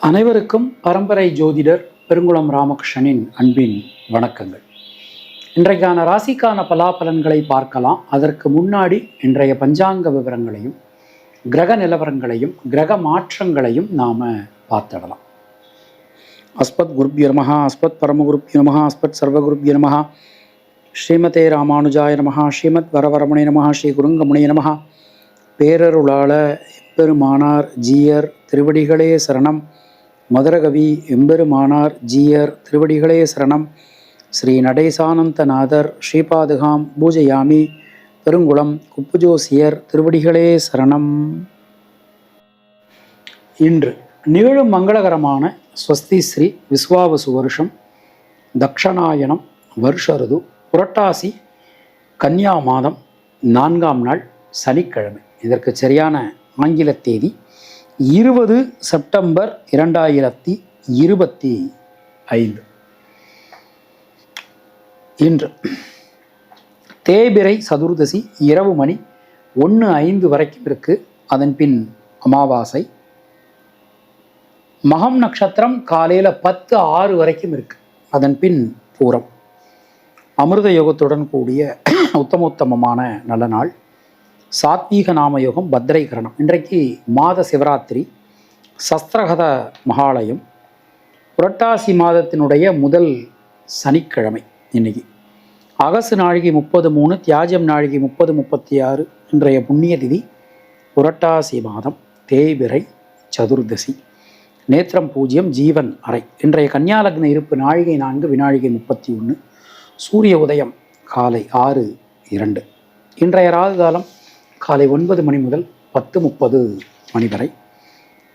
அனைவருக்கும் பரம்பரை ஜோதிடர் பெருங்குளம் ராமகிருஷ்ணனின் அன்பின் வணக்கங்கள். இன்றைக்கான ராசிக்கான பலாபலன்களை பார்க்கலாம். அதற்கு முன்னாடி இன்றைய பஞ்சாங்க விவரங்களையும் கிரக நிலவரங்களையும் கிரக மாற்றங்களையும் நாம பார்த்திடலாம். அஸ்பத் குருப்ய நமஹ, அஸ்பத் பரமகுருப்ய நமஹ, அஸ்பத் சர்வகுருப்ய நமஹ, ஸ்ரீமதே ராமானுஜாய நமஹ, ஸ்ரீமத் வரவரமணே நமஹ, ஸ்ரீ குருங்கமுனே நமஹ. பேரருளாள எம்பெருமானார் ஜீயர் திருவடிகளே சரணம். மதுரகவி எம்பெருமானார் ஜீயர் திருவடிகளே சரணம். ஸ்ரீ நடேசானந்தநாதர் ஸ்ரீபாதுகாம் பூஜையாமி. பெருங்குளம் குப்புஜோசியர் திருவடிகளே சரணம். இன்று நிகழும் மங்களகரமான ஸ்வஸ்தி ஸ்ரீ விஸ்வாவசு வருஷம் தக்ஷணாயனம் வருஷருது புரட்டாசி கன்னியா மாதம் 4ஆம் நாள் சனிக்கிழமை. இதற்கு சரியான ஆங்கில தேதி 20 செப்டம்பர் 2025. இன்று தேய்பிறை சதுர்தசி இரவு மணி 1:05 வரைக்கும் இருக்கு. அதன் பின் அமாவாசை. மகம் நட்சத்திரம் காலையில் 10:06 வரைக்கும் இருக்கு. அதன் பின் பூரம். அமிர்த யோகத்துடன் கூடிய உத்தமோத்தமமான நல்ல நாள். சாத்வீக நாமயோகம் பத்ரை கரணம். இன்றைக்கு மாத சிவராத்திரி, சஸ்திரகத மகாலயம், புரட்டாசி மாதத்தினுடைய முதல் சனிக்கிழமை. இன்னைக்கு அகசு நாழிகை 30:03, தியாஜம் நாழிகை 30:36. இன்றைய புண்ணிய திதி புரட்டாசி மாதம் தேய்பிறை சதுர்தசி. நேத்திரம் பூஜ்யம், ஜீவன் அறை. இன்றைய கன்னியாலக்ன இருப்பு நாழிகை 4, வினாழிகை 31. சூரிய உதயம் காலை 6:02. இன்றைய ராகு காலம் காலை 9 மணி முதல் 10:30 மணி வரை.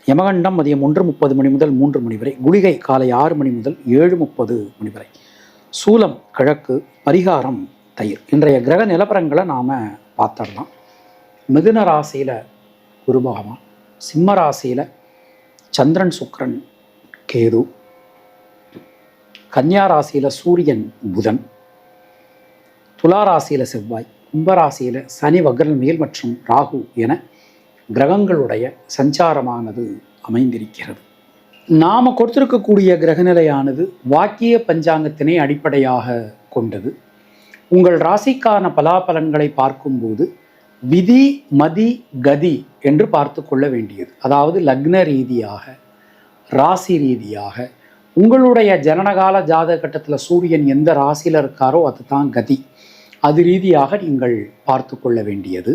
யமகண்டம் மதியம் 1:30 மணி முதல் 3 மணி வரை. குளிகை காலை 6 மணி முதல் 7:30 மணி வரை. சூலம் கிழக்கு, பரிகாரம் தயிர். இன்றைய கிரக நிலவரங்களை நாம் பார்த்துடலாம். மிதுன ராசியில் குரு பகவான், சிம்ம ராசியில் சந்திரன் சுக்கிரன் கேது, கன்னியா ராசியில் சூரியன் புதன், துலா ராசியில் செவ்வாய், கும்பராசியில் சனி வக்ரன் மேல் மற்றும் ராகு என கிரகங்களுடைய சஞ்சாரமானது அமைந்திருக்கிறது. நாம் கொடுத்திருக்கக்கூடிய கிரகநிலையானது வாக்கிய பஞ்சாங்கத்தினை அடிப்படையாக கொண்டது. உங்கள் ராசிக்கான பலாபலன்களை பார்க்கும்போது விதி மதி கதி என்று பார்த்து கொள்ள வேண்டியது. அதாவது லக்ன ரீதியாக, ராசி ரீதியாக, உங்களுடைய ஜனனகால ஜாதக கட்டத்தில் சூரியன் எந்த ராசியில் இருக்காரோ அதுதான் கதி. அது ரீதியாக நீங்கள் பார்த்து கொள்ள வேண்டியது.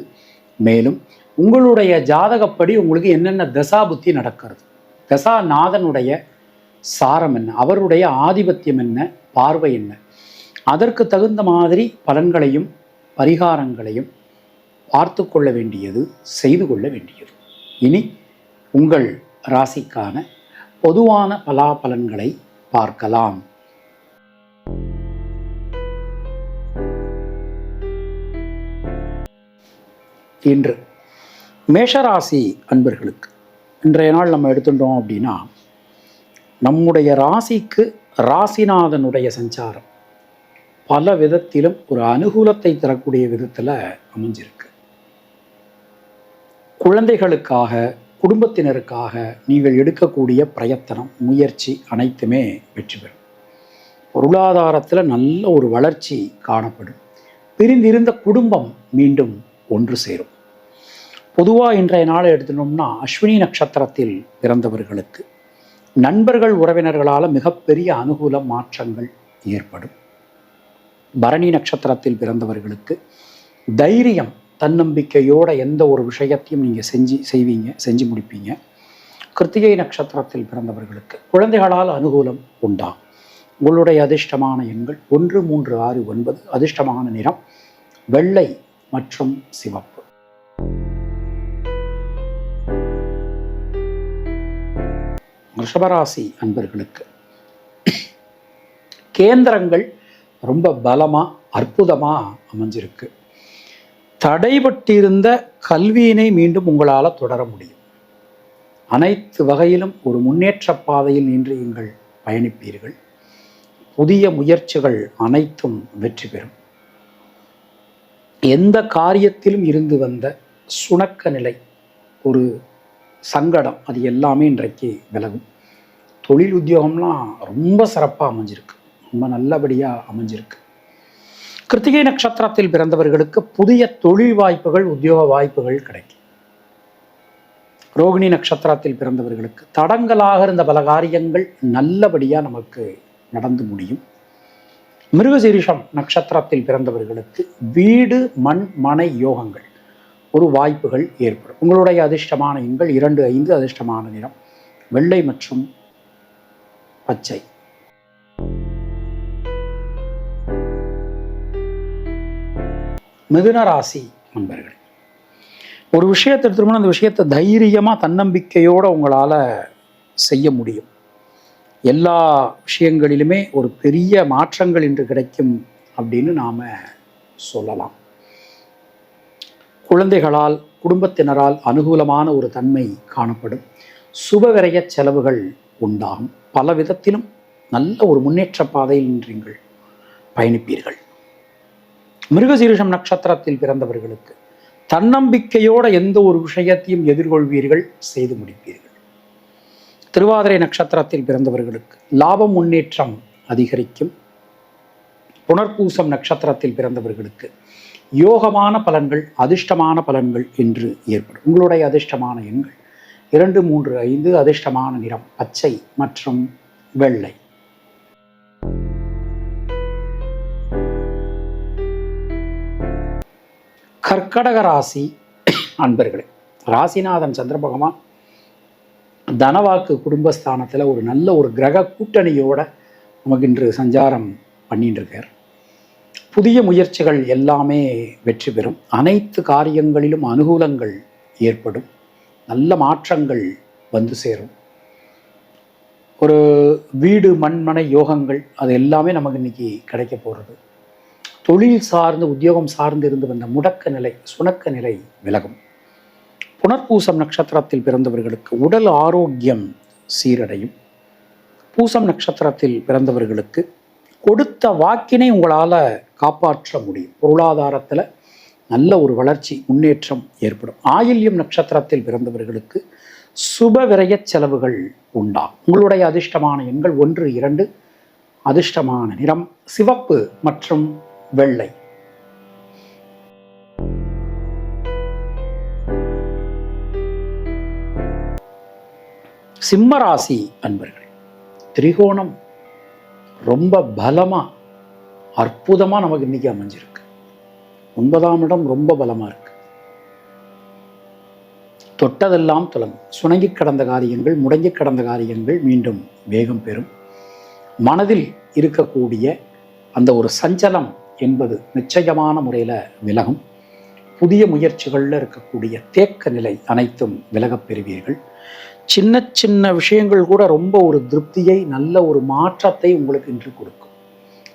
மேலும் உங்களுடைய ஜாதகப்படி உங்களுக்கு என்னென்ன தசா புத்தி நடக்கிறது, தசாநாதனுடைய சாரம் என்ன, அவருடைய ஆதிபத்தியம் என்ன, பார்வை என்ன, அதற்கு தகுந்த மாதிரி பலன்களையும் பரிகாரங்களையும் பார்த்து கொள்ள வேண்டியது, செய்து கொள்ள வேண்டியது. இனி உங்கள் ராசிக்கான பொதுவான பலாபலன்களை பார்க்கலாம். இன்று மேஷராசி அன்பர்களுக்கு இன்றைய நாள் நம்ம எடுத்துட்டோம் அப்படின்னா, நம்முடைய ராசிக்கு ராசிநாதனுடைய சஞ்சாரம் பல விதத்திலும் ஒரு அனுகூலத்தை தரக்கூடிய விதத்தில் அமைஞ்சிருக்கு. குழந்தைகளுக்காக, குடும்பத்தினருக்காக நீங்கள் எடுக்கக்கூடிய பிரயத்தனம், முயற்சி அனைத்துமே வெற்றி பெறும். பொருளாதாரத்தில் நல்ல ஒரு வளர்ச்சி காணப்படும். பிரிந்திருந்த குடும்பம் மீண்டும் ஒன்று சேரும். பொதுவாக இன்றைய நாளை எடுத்துட்டோம்னா, அஸ்வினி நட்சத்திரத்தில் பிறந்தவர்களுக்கு நண்பர்கள் உறவினர்களால் மிகப்பெரிய அனுகூல மாற்றங்கள் ஏற்படும். பரணி நட்சத்திரத்தில் பிறந்தவர்களுக்கு தைரியம், தன்னம்பிக்கையோட எந்த ஒரு விஷயத்தையும் நீங்கள் செஞ்சு முடிப்பீங்க. கிருத்திகை நட்சத்திரத்தில் பிறந்தவர்களுக்கு குழந்தைகளால் அனுகூலம் உண்டாகும். உங்களுடைய அதிர்ஷ்டமான எண்கள் 1, 3, 6, 9. அதிர்ஷ்டமான நிறம் வெள்ளை மற்றும் சிவப்பு. ரிஷபராசி அன்பர்களுக்கு கேந்திரங்கள் ரொம்ப பலமா அற்புதமா அமைஞ்சிருக்கு. தடைபட்டிருந்த கல்வியினை மீண்டும் உங்களால் தொடர முடியும். அனைத்து வகையிலும் ஒரு முன்னேற்ற பாதையில் நின்று நீங்கள் பயணிப்பீர்கள். புதிய முயற்சிகள் அனைத்தும் வெற்றி பெறும். எந்த காரியத்திலும் இருந்து வந்த சுணக்க நிலை, ஒரு சங்கடம், அது எல்லாமே இன்றைக்கு விலகும். தொழில் உத்தியோகம்லாம் ரொம்ப சிறப்பாக அமைஞ்சிருக்கு, ரொம்ப நல்லபடியாக அமைஞ்சிருக்கு. கிருத்திகை நட்சத்திரத்தில் பிறந்தவர்களுக்கு புதிய தொழில் வாய்ப்புகள், உத்தியோக வாய்ப்புகள் கிடைக்கும். ரோகிணி நட்சத்திரத்தில் பிறந்தவர்களுக்கு தடங்கலாக இருந்த பல காரியங்கள் நல்லபடியாக நமக்கு நடந்து முடியும். மிருகசீரிஷம் நட்சத்திரத்தில் பிறந்தவர்களுக்கு வீடு மண் மனை யோகங்கள், ஒரு வாய்ப்புகள் ஏற்படும். உங்களுடைய அதிர்ஷ்டமான எண்கள் 2, 5. அதிர்ஷ்டமான நிறம் வெள்ளை மற்றும் பச்சை. மிதுன ராசி நண்பர்கள், ஒரு விஷயத்தை எடுத்துட்டோம்னா அந்த விஷயத்தை தைரியமாக தன்னம்பிக்கையோடு உங்களால் செய்ய முடியும். எல்லா விஷயங்களிலுமே ஒரு பெரிய மாற்றங்கள் இன்று கிடைக்கும் அப்படின்னு நாம் சொல்லலாம். குழந்தைகளால், குடும்பத்தினரால் அனுகூலமான ஒரு தன்மை காணப்படும். சுபவிரய செலவுகள் உண்டாகும். பல விதத்திலும் நல்ல ஒரு முன்னேற்ற பாதையில் நீங்கள் பயணிப்பீர்கள். மிருகசீரிஷம் நட்சத்திரத்தில் பிறந்தவர்களுக்கு தன்னம்பிக்கையோட எந்த ஒரு விஷயத்தையும் எதிர்கொள்வீர்கள், செய்து முடிப்பீர்கள். திருவாதிரை நட்சத்திரத்தில் பிறந்தவர்களுக்கு லாபம் முன்னேற்றம் அதிகரிக்கும். புனர்பூசம் நட்சத்திரத்தில் பிறந்தவர்களுக்கு யோகமான பலன்கள், அதிர்ஷ்டமான பலன்கள் என்று ஏற்படும். உங்களுடைய அதிர்ஷ்டமான எண்கள் 2, 3, 5. அதிர்ஷ்டமான நிறம் பச்சை மற்றும் வெள்ளை. கர்க்கடக ராசி அன்பர்களே, ராசிநாதன் சந்திர பகவான் தனவாக்கு குடும்பஸ்தானத்தில் ஒரு நல்ல ஒரு கிரக கூட்டணியோட நமக்கு இன்று சஞ்சாரம் பண்ணிட்டு இருக்கார். புதிய முயற்சிகள் எல்லாமே வெற்றி பெறும். அனைத்து காரியங்களிலும் அனுகூலங்கள் ஏற்படும். நல்ல மாற்றங்கள் வந்து சேரும். ஒரு வீடு மண்மனை யோகங்கள் அது எல்லாமே நமக்கு இன்னைக்கு கிடைக்க போகிறது. தொழில் சார்ந்து, உத்தியோகம் சார்ந்து இருந்து வந்த முடக்க நிலை, சுணக்க நிலை விலகும். புனர்பூசம் நட்சத்திரத்தில் பிறந்தவர்களுக்கு உடல் ஆரோக்கியம் சீரடையும். பூசம் நட்சத்திரத்தில் பிறந்தவர்களுக்கு கொடுத்த வாக்கினை உங்களால் காப்பாற்ற முடியும். பொருளாதாரத்தில் நல்ல ஒரு வளர்ச்சி, முன்னேற்றம் ஏற்படும். ஆயில்யம் நட்சத்திரத்தில் பிறந்தவர்களுக்கு சுப விரய செலவுகள் உண்டாகும். உங்களுடைய அதிர்ஷ்டமான எண்கள் 1, 2. அதிர்ஷ்டமான நிறம் சிவப்பு மற்றும் வெள்ளை. சிம்மராசி அன்பர்கள், திரிகோணம் ரொம்ப பலமா அற்புதமா நமக்கு இன்னைக்கு அமைஞ்சிருக்கு. 9ஆம் இடம் ரொம்ப பலமா இருக்கு. தொட்டதெல்லாம் துலங்கும். சுணங்கி கடந்த காரியங்கள், முடங்கி கடந்த காரியங்கள் மீண்டும் வேகம் பெறும். மனதில் இருக்கக்கூடிய அந்த ஒரு சஞ்சலம் என்பது நிச்சயமான முறையில் விலகும். புதிய முயற்சிகளில் இருக்கக்கூடிய தேக்க நிலை அனைத்தும் விலகப் பெறுவீர்கள். சின்ன சின்ன விஷயங்கள் கூட ரொம்ப ஒரு திருப்தியை, நல்ல ஒரு மாற்றத்தை உங்களுக்கு இன்று கொடுக்கும்.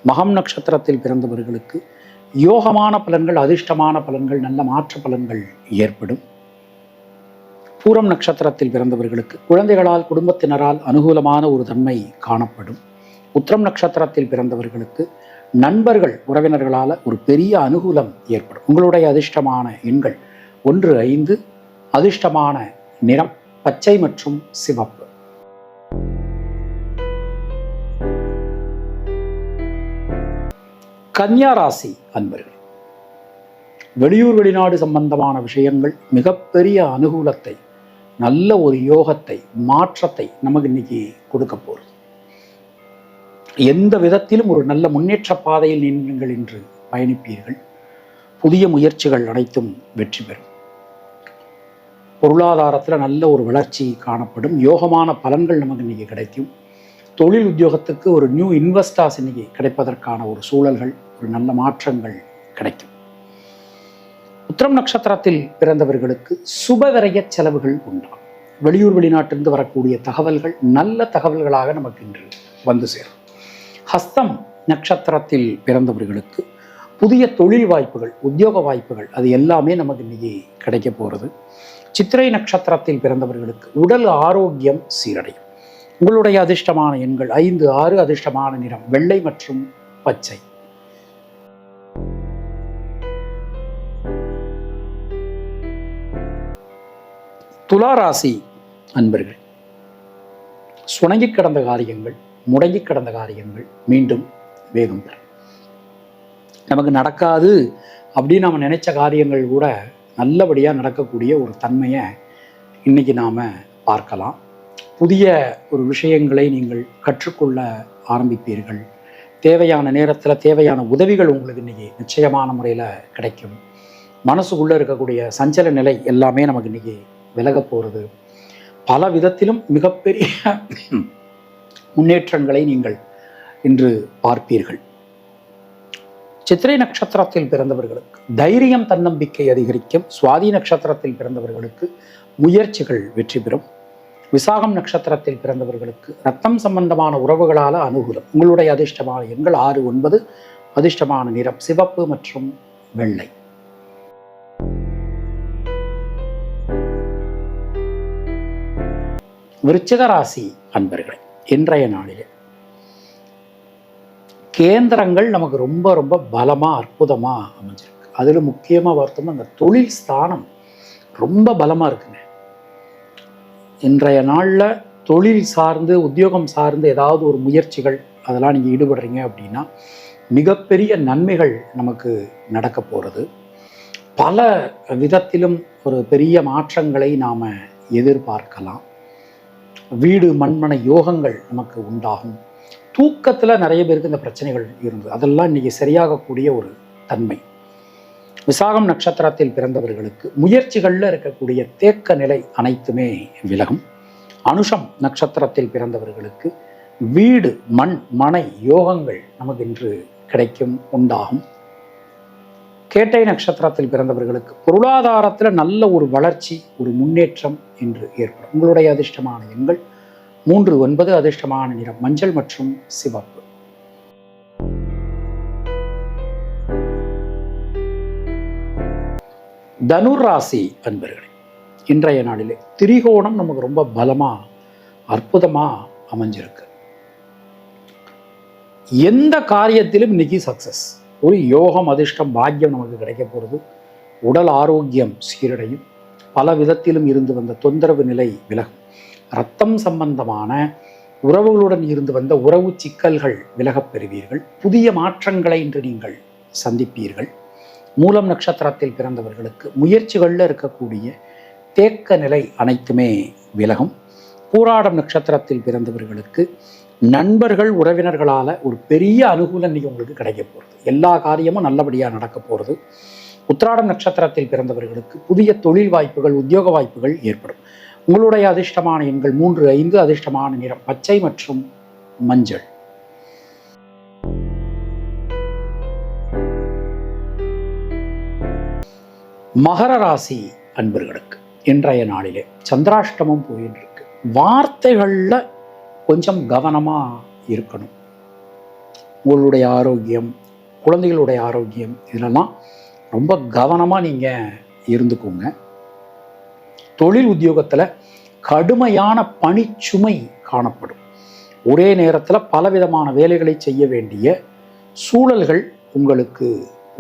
மகம் நட்சத்திரத்தில் பிறந்தவர்களுக்கு யோகமான பலன்கள், அதிர்ஷ்டமான பலன்கள், நல்ல மாற்ற பலன்கள் ஏற்படும். பூரம் நட்சத்திரத்தில் பிறந்தவர்களுக்கு குழந்தைகளால், குடும்பத்தினரால் அனுகூலமான ஒரு தன்மை காணப்படும். உத்திரம் நட்சத்திரத்தில் பிறந்தவர்களுக்கு நண்பர்கள், உறவினர்களால் ஒரு பெரிய அனுகூலம் ஏற்படும். உங்களுடைய அதிர்ஷ்டமான எண்கள் 1, 5. அதிர்ஷ்டமான நிறம் பச்சை மற்றும் சிவப்பு. கன்னியா ராசி அன்பர்கள், வெளியூர் வெளிநாடு சம்பந்தமான விஷயங்கள் மிகப்பெரிய அனுகூலத்தை, நல்ல ஒரு யோகத்தை, மாற்றத்தை நமக்கு இன்னைக்கு கொடுக்க போகிறது. எந்த விதத்திலும் ஒரு நல்ல முன்னேற்ற பாதையில் நீங்கள் இன்று பயணிப்பீர்கள். புதிய முயற்சிகள் அனைத்தும் வெற்றி பெறும். பொருளாதாரத்தில் நல்ல ஒரு வளர்ச்சி காணப்படும். யோகமான பலன்கள் நமக்கு இன்னைக்கு கிடைக்கும். தொழில் உத்தியோகத்துக்கு ஒரு நியூ இன்வெஸ்டர்ஸ் இன்னைக்கு கிடைப்பதற்கான ஒரு சூழல்கள், ஒரு நல்ல மாற்றங்கள் கிடைக்கும். உத்திரம் நட்சத்திரத்தில் பிறந்தவர்களுக்கு சுபவிரய செலவுகள் உண்டாகும். வெளியூர் வெளிநாட்டிலிருந்து வரக்கூடிய தகவல்கள் நல்ல தகவல்களாக நமக்கு இன்று வந்து சேரும். ஹஸ்தம் நட்சத்திரத்தில் பிறந்தவர்களுக்கு புதிய தொழில் வாய்ப்புகள், உத்தியோக வாய்ப்புகள் அது எல்லாமே நமக்கு இன்னைக்கு கிடைக்க போகிறது. சித்திரை நட்சத்திரத்தில் பிறந்தவர்களுக்கு உடல் ஆரோக்கியம் சீரடையும். உங்களுடைய அதிர்ஷ்டமான எண்கள் 5, 6. அதிர்ஷ்டமான நிறம் வெள்ளை மற்றும் பச்சை. துலா ராசி அன்பர்கள், சுணங்கி கிடந்த காரியங்கள், முடங்கி கிடந்த காரியங்கள் மீண்டும் வேகம் பெறும். நமக்கு நடக்காது அப்படின்னு நம்ம நினைச்ச காரியங்கள் கூட நல்லபடியாக நடக்கக்கூடிய ஒரு தன்மையை இன்னைக்கு நாம் பார்க்கலாம். புதிய ஒரு விஷயங்களை நீங்கள் கற்றுக்கொள்ள ஆரம்பிப்பீர்கள். தேவையான நேரத்தில் தேவையான உதவிகள் உங்களுக்கு இன்னைக்கு நிச்சயமான முறையில் கிடைக்கும். மனசுக்குள்ளே இருக்கக்கூடிய சஞ்சல நிலை எல்லாமே நமக்கு இன்னைக்கு விலக போகிறது. பல விதத்திலும் மிகப்பெரிய முன்னேற்றங்களை நீங்கள் இன்று பார்ப்பீர்கள். சித்திரை நட்சத்திரத்தில் பிறந்தவர்களுக்கு தைரியம், தன்னம்பிக்கை அதிகரிக்கும். சுவாதி நட்சத்திரத்தில் பிறந்தவர்களுக்கு முயற்சிகள் வெற்றி பெறும். விசாகம் நட்சத்திரத்தில் பிறந்தவர்களுக்கு ரத்தம் சம்பந்தமான உறவுகளால் அனுகூலம். உங்களுடைய அதிர்ஷ்டமான எண்கள் 6, 9. அதிர்ஷ்டமான நிறம் சிவப்பு மற்றும் வெள்ளை. விருச்சிக ராசி அன்பர்களே, இன்றைய நாளிலே கேந்திரங்கள் நமக்கு ரொம்ப ரொம்ப பலமாக அற்புதமாக அமைஞ்சிருக்கு. அதில் முக்கியமாக பார்த்தோம்னா அந்த தொழில் ஸ்தானம் ரொம்ப பலமாக இருக்குங்க. இன்றைய நாளில் தொழில் சார்ந்து, உத்தியோகம் சார்ந்து ஏதாவது ஒரு முயற்சிகள் அதெல்லாம் நீங்கள் ஈடுபடுறீங்க அப்படின்னா மிகப்பெரிய நன்மைகள் நமக்கு நடக்க போகிறது. பல விதத்திலும் ஒரு பெரிய மாற்றங்களை நாம் எதிர்பார்க்கலாம். வீடு மண்மனை யோகங்கள் நமக்கு உண்டாகும். தூக்கத்தில் நிறைய பேருக்கு இந்த பிரச்சனைகள் இருந்தது, அதெல்லாம் இன்னைக்கு சரியாகக்கூடிய ஒரு தன்மை. விசாகம் நட்சத்திரத்தில் பிறந்தவர்களுக்கு முயற்சிகளில் இருக்கக்கூடிய தேக்க நிலை அனைத்துமே விலகும். அனுஷம் நட்சத்திரத்தில் பிறந்தவர்களுக்கு வீடு மண் மனை யோகங்கள் நமக்கு இன்று கிடைக்கும், உண்டாகும். கேட்டை நட்சத்திரத்தில் பிறந்தவர்களுக்கு பொருளாதாரத்தில் நல்ல ஒரு வளர்ச்சி, ஒரு முன்னேற்றம் என்று ஏற்படும். உங்களுடைய அதிர்ஷ்டமான எண்கள் 3, 9. அதிர்ஷ்டமான நிறம் மஞ்சள் மற்றும் சிவப்பு. தனுர் ராசி அன்பர்களே, இன்றைய நாளிலே திரிகோணம் நமக்கு ரொம்ப பலமா அற்புதமா அமைஞ்சிருக்கு. எந்த காரியத்திலும் இன்னைக்கு சக்சஸ், ஒரு யோகம், அதிர்ஷ்டம், பாக்கியம் நமக்கு கிடைக்க போகிறது. உடல் ஆரோக்கியம் சீரடையும். பல விதத்திலும் இருந்து வந்த தொந்தரவு நிலை விலகும். இரத்தம் சம்பந்தமான உறவுகளுடன் இருந்து வந்த உறவு சிக்கல்கள் விலகப் பெறுவீர்கள். புதிய மாற்றங்களை இன்று நீங்கள் சந்திப்பீர்கள். மூலம் நட்சத்திரத்தில் பிறந்தவர்களுக்கு முயற்சிகளில் இருக்கக்கூடிய தேக்க நிலை அனைத்துமே விலகும். பூராடம் நட்சத்திரத்தில் பிறந்தவர்களுக்கு நண்பர்கள், உறவினர்களால் ஒரு பெரிய அனுகூலம் இன்னைக்கு உங்களுக்கு கிடைக்க போகிறது. எல்லா காரியமும் நல்லபடியாக நடக்க போகிறது. உத்திராடம் நட்சத்திரத்தில் பிறந்தவர்களுக்கு புதிய தொழில் வாய்ப்புகள், உத்தியோக வாய்ப்புகள் ஏற்படும். உங்களுடைய அதிர்ஷ்டமான எண்கள் 3, 5. அதிர்ஷ்டமான நிறம் பச்சை மற்றும் மஞ்சள். மகர ராசி அன்பர்களுக்கு இன்றைய நாளிலே சந்திராஷ்டமம் போயின்னு இருக்கு. வார்த்தைகளில் கொஞ்சம் கவனமாக இருக்கணும். உங்களுடைய ஆரோக்கியம், குழந்தைகளுடைய ஆரோக்கியம், இதெல்லாம் ரொம்ப கவனமாக நீங்கள் இருந்துக்கோங்க. தொழில் உத்தியோகத்தில் கடுமையான பணிச்சுமை காணப்படும். ஒரே நேரத்தில் பலவிதமான வேலைகளை செய்ய வேண்டிய சூழல்கள் உங்களுக்கு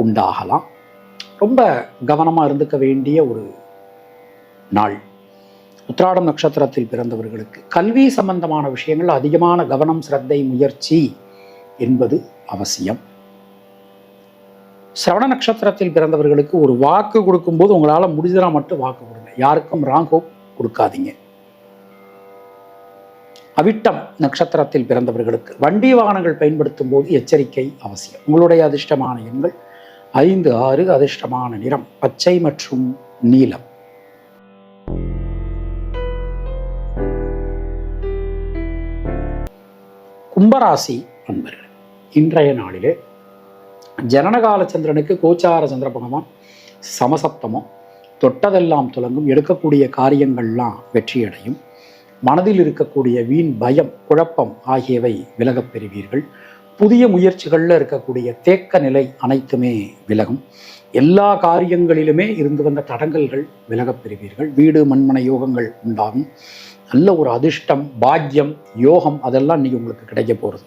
உண்டாகலாம். ரொம்ப கவனமாக இருந்துக்க வேண்டிய ஒரு நாள். உத்திராடம் நட்சத்திரத்தில் பிறந்தவர்களுக்கு கல்வி சம்பந்தமான விஷயங்கள் அதிகமான கவனம், சிரத்தை, முயற்சி என்பது அவசியம். சிரவண நட்சத்திரத்தில் பிறந்தவர்களுக்கு ஒரு வாக்கு கொடுக்கும்போது உங்களால் முடிஞ்சதா மட்டும் வாக்கு கொடுங்க. யாருக்கும் ராங் ஹோப் கொடுக்காதீங்க. அவிட்டம் நட்சத்திரத்தில் பிறந்தவர்களுக்கு வண்டி வாகனங்கள் பயன்படுத்தும் போது எச்சரிக்கை அவசியம். உங்களுடைய அதிர்ஷ்டமான எண்கள் 5, 6. அதிர்ஷ்டமான நிறம் பச்சை மற்றும் நீலம். கும்பராசி அன்பர்கள், இன்றைய நாளிலே ஜனனகால சந்திரனுக்கு கோச்சார சந்திர பகவான் சமசப்தமும், தொட்டதெல்லாம் துலங்கும். எடுக்கக்கூடிய காரியங்கள்லாம் வெற்றியடையும். மனதில் இருக்கக்கூடிய வீண் பயம், குழப்பம் ஆகியவை விலகப் பெறுவீர்கள். புதிய முயற்சிகளில் இருக்கக்கூடிய தேக்க நிலை அனைத்துமே விலகும். எல்லா காரியங்களிலுமே இருந்து வந்த தடங்கல்கள் விலகப் பெறுவீர்கள். வீடு மண்மனை யோகங்கள் உண்டாகும். நல்ல ஒரு அதிர்ஷ்டம், பாக்கியம், யோகம் அதெல்லாம் இன்னைக்கு உங்களுக்கு கிடைக்க போகிறது.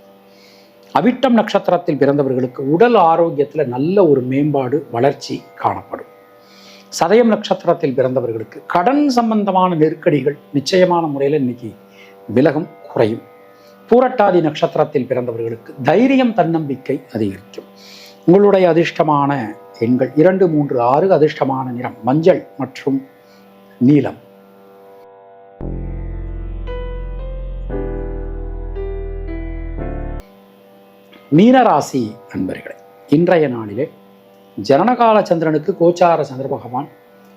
அவிட்டம் நட்சத்திரத்தில் பிறந்தவர்களுக்கு உடல் ஆரோக்கியத்தில் நல்ல ஒரு மேம்பாடு, வளர்ச்சி காணப்படும். சதயம் நட்சத்திரத்தில் பிறந்தவர்களுக்கு கடன் சம்பந்தமான நெருக்கடிகள் நிச்சயமான முறையில் இன்னைக்கு விலகும். குறையும். பூரட்டாதி நட்சத்திரத்தில் பிறந்தவர்களுக்கு தைரியம், தன்னம்பிக்கை அதிகரிக்கும். உங்களுடைய அதிர்ஷ்டமான எண்கள் 2, 3, 6. அதிர்ஷ்டமான நிறம் மஞ்சள் மற்றும் நீலம். மீனராசி அன்பர்களே, இன்றைய நாளிலே ஜனனகால சந்திரனுக்கு கோச்சார சந்திர பகவான்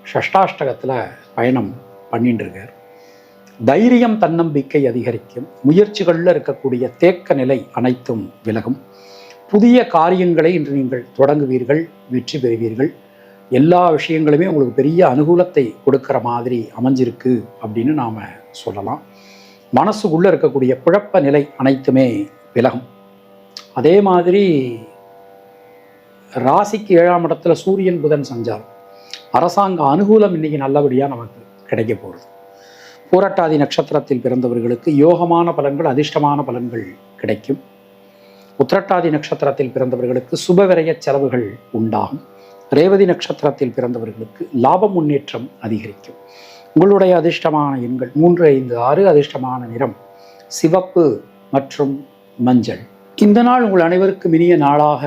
ஷஷ்டாஷ்டகத்தில் பயணம் பண்ணிட்டு இருக்கார். தைரியம், தன்னம்பிக்கை அதிகரிக்கும். முயற்சிகளில் இருக்கக்கூடிய தேக்க நிலை அனைத்தும் விலகும். புதிய காரியங்களை இன்று நீங்கள் தொடங்குவீர்கள், வெற்றி பெறுவீர்கள். எல்லா விஷயங்களுமே உங்களுக்கு பெரிய அனுகூலத்தை கொடுக்கிற மாதிரி அமைஞ்சிருக்கு அப்படின்னு நாம் சொல்லலாம். மனசுக்குள்ளே இருக்கக்கூடிய குழப்ப நிலை அனைத்துமே விலகும். அதே மாதிரி ராசிக்கு 7ஆம் இடத்துல சூரியன் புதன் சஞ்சாரம், அரசாங்க அனுகூலம் இன்னைக்கு நல்லபடியாக நமக்கு கிடைக்க போகிறது. பூரட்டாதி நட்சத்திரத்தில் பிறந்தவர்களுக்கு யோகமான பலன்கள், அதிர்ஷ்டமான பலன்கள் கிடைக்கும். உத்திரட்டாதி நட்சத்திரத்தில் பிறந்தவர்களுக்கு சுபவிரய செலவுகள் உண்டாகும். ரேவதி நட்சத்திரத்தில் பிறந்தவர்களுக்கு லாப முன்னேற்றம் அதிகரிக்கும். உங்களுடைய அதிர்ஷ்டமான எண்கள் 3, 5, 6. அதிர்ஷ்டமான நிறம் சிவப்பு மற்றும் மஞ்சள். இந்த நாள் உங்கள் அனைவருக்கும் இனிய நாளாக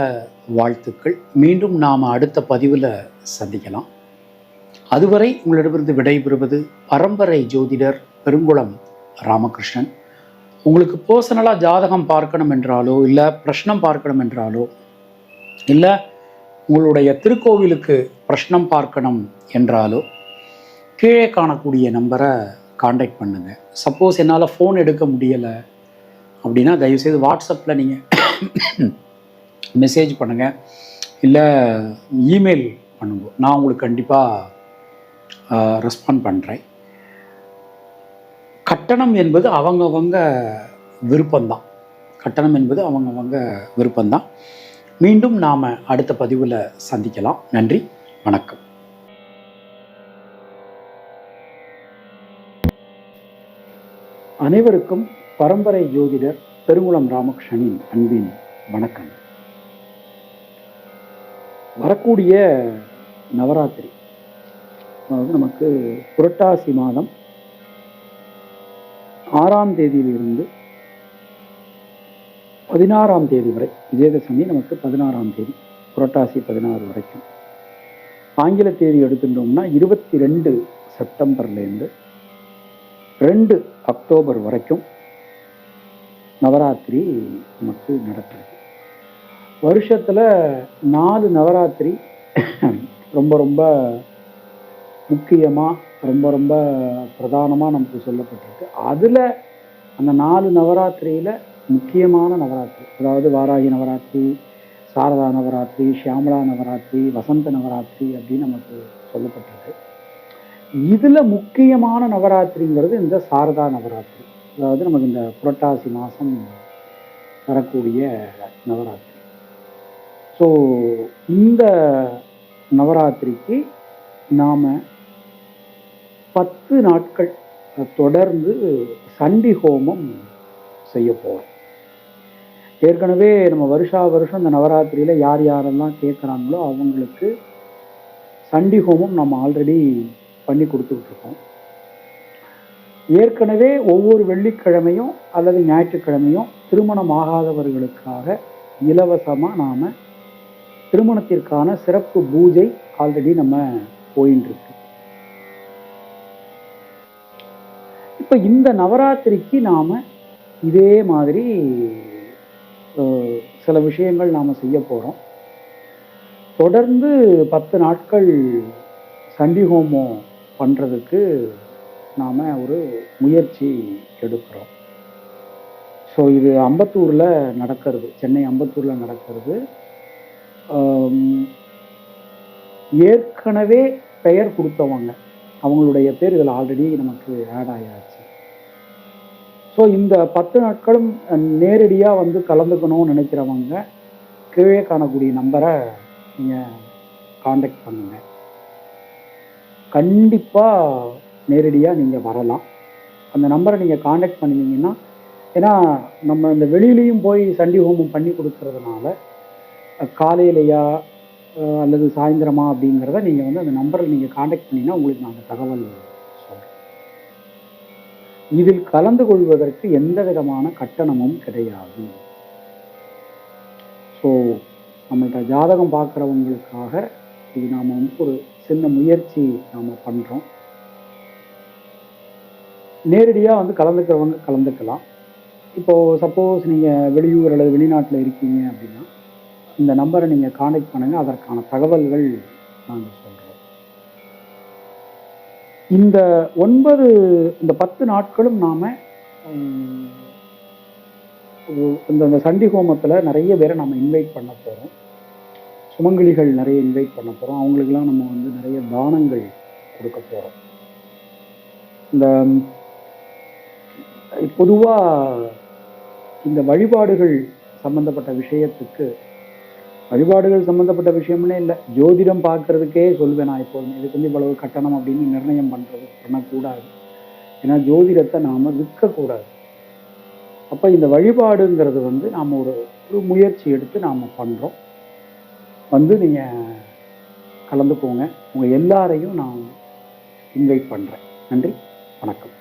வாழ்த்துக்கள். மீண்டும் நாம் அடுத்த பதிவில் சந்திக்கலாம். அதுவரை உங்களிடமிருந்து விடைபெறுவது பரம்பரை ஜோதிடர் பெருங்குளம் ராமகிருஷ்ணன். உங்களுக்கு பர்சனலாக ஜாதகம் பார்க்கணும் என்றாலோ, இல்லை பிரஷ்னம் பார்க்கணும் என்றாலோ, இல்லை உங்களுடைய திருக்கோவிலுக்கு பிரஷ்னம் பார்க்கணும் என்றாலோ கீழே காணக்கூடிய நம்பரை காண்டாக்ட் பண்ணுங்கள். சப்போஸ் என்னால் ஃபோன் எடுக்க முடியலை அப்படின்னா தயவுசெய்து வாட்ஸ்அப்பில் நீங்கள் மெசேஜ் பண்ணுங்கள், இல்லை இமெயில் பண்ணுங்க. நான் உங்களுக்கு கண்டிப்பாக ரெஸ்பாண்ட் பண்ணுறேன். கட்டணம் என்பது அவங்கவங்க விருப்பம்தான். விருப்பம்தான். மீண்டும் நாம் அடுத்த பதிவில் சந்திக்கலாம். நன்றி, வணக்கம். அனைவருக்கும் பரம்பரை ஜோதிடர் பெருங்குளம் ராமகிருஷ்ணனின் அன்பின் வணக்கம். வரக்கூடிய நவராத்திரி, அதாவது நமக்கு புரட்டாசி மாதம் 6ஆம் தேதியிலிருந்து 16ஆம் தேதி வரை, விஜயதசமி நமக்கு 16ஆம் தேதி, புரட்டாசி 16 வரைக்கும். ஆங்கில தேதி எடுத்துட்டோம்னா 22 செப்டம்பர்லேருந்து 2 அக்டோபர் வரைக்கும் நவராத்திரி நமக்கு நடக்கிறது. வருஷத்தில் 4 நவராத்திரி ரொம்ப ரொம்ப முக்கியமாக, ரொம்ப பிரதானமாக நமக்கு சொல்லப்பட்டிருக்கு. அதில் அந்த 4 நவராத்திரியில் முக்கியமான நவராத்திரி, அதாவது வாராகி நவராத்திரி, சாரதா நவராத்திரி, ஷியாமலா நவராத்திரி, வசந்த நவராத்திரி அப்படின்னு நமக்கு சொல்லப்பட்டிருக்கு. இதில் முக்கியமான நவராத்திரிங்கிறது இந்த சாரதா நவராத்திரி, அதாவது நமக்கு இந்த புரட்டாசி மாதம் வரக்கூடிய நவராத்திரி. ஸோ இந்த நவராத்திரிக்கு நாம் 10 நாட்கள் தொடர்ந்து சண்டி ஹோமம் செய்ய போகிறோம். ஏற்கனவே நம்ம வருஷம் இந்த நவராத்திரியில் யார் யாரெல்லாம் கேட்குறாங்களோ அவங்களுக்கு சண்டி ஹோமம் நம்ம ஆல்ரெடி பண்ணி கொடுத்துக்கிட்டுருக்கோம். ஏற்கனவே ஒவ்வொரு வெள்ளிக்கிழமையும் அல்லது ஞாயிற்றுக்கிழமையும் திருமணம் ஆகாதவர்களுக்காக இலவசமாக நாம் திருமணத்திற்கான சிறப்பு பூஜை ஆல்ரெடி நம்ம போயின்னு இருக்கு. இப்போ இந்த நவராத்திரிக்கு நாம் இதே மாதிரி சில விஷயங்கள் நாம் செய்ய போகிறோம். தொடர்ந்து 10 நாட்கள் சண்டி ஹோமம் பண்ணுறதுக்கு நாம் ஒரு முயற்சி எடுக்கிறோம். ஸோ இது அம்பத்தூரில் நடக்கிறது, சென்னை அம்பத்தூரில் நடக்கிறது. ஏற்கனவே பெயர் கொடுத்தவங்க, அவங்களுடைய பேர் இதில் ஆல்ரெடி நமக்கு ஆட் ஆயாச்சு. ஸோ இந்த 10 நாட்களும் நேரடியாக வந்து கலந்துக்கணும்னு நினைக்கிறவங்க கீழே காணக்கூடிய நம்பரை நீங்கள் காண்டாக்ட் பண்ணுங்கள். கண்டிப்பாக நேரடியாக நீங்கள் வரலாம். அந்த நம்பரை நீங்கள் காண்டாக்ட் பண்ணிங்கன்னா, ஏன்னா நம்ம இந்த வெளியிலையும் போய் சண்டி ஹோமம் பண்ணி கொடுக்கறதுனால காலையிலையா அல்லது சாயந்தரமா அப்படிங்கிறத நீங்கள் வந்து அந்த நம்பரில் நீங்கள் காண்டாக்ட் பண்ணிங்கன்னா உங்களுக்கு நாங்கள் தகவல் சொல்கிறோம். இதில் கலந்து கொள்வதற்கு எந்த விதமான கட்டணமும் கிடையாது. ஸோ நம்மள்ட்ட ஜாதகம் பார்க்குறவங்களுக்காக இது நாம் வந்து ஒரு சின்ன முயற்சி நாம் பண்ணுறோம். நேரடியாக வந்து கலந்துக்கிறவங்க கலந்துக்கலாம். இப்போது சப்போஸ் நீங்கள் வெளியூர் அல்லது வெளிநாட்டில் இருக்கீங்க அப்படின்னா இந்த நம்பரை நீங்கள் கான்டாக்ட் பண்ணுங்கள், அதற்கான தகவல்கள் நாங்கள் சொல்கிறோம். இந்த 10 நாட்களும் நாம் இந்த சண்டி ஹோமத்தில் நிறைய பேரை நம்ம இன்வைட் பண்ண போகிறோம். சுமங்கலிகள் நிறைய இன்வைட் பண்ண போகிறோம். அவங்களுக்கெல்லாம் நம்ம வந்து நிறைய தானங்கள் கொடுக்க போகிறோம். இந்த பொதுவாக இந்த வழிபாடுகள் சம்பந்தப்பட்ட விஷயத்துக்கு, வழிபாடுகள் சம்மந்தப்பட்ட விஷயம்னே இல்லை, ஜோதிடம் பார்க்கறதுக்கே சொல்வேன் நான் எப்போதுமே. இதுக்கு வந்து இவ்வளவு கட்டணம் அப்படின்னு நிர்ணயம் பண்ணக்கூடாது. ஏன்னா ஜோதிடத்தை நாம் விற்கக்கூடாது. அப்போ இந்த வழிபாடுங்கிறது வந்து நாம் ஒரு முயற்சி எடுத்து நாம் பண்ணுறோம். வந்து நீங்கள் கலந்துக்கோங்க. உங்கள் எல்லாரையும் நான் இன்வைட் பண்ணுறேன். நன்றி, வணக்கம்.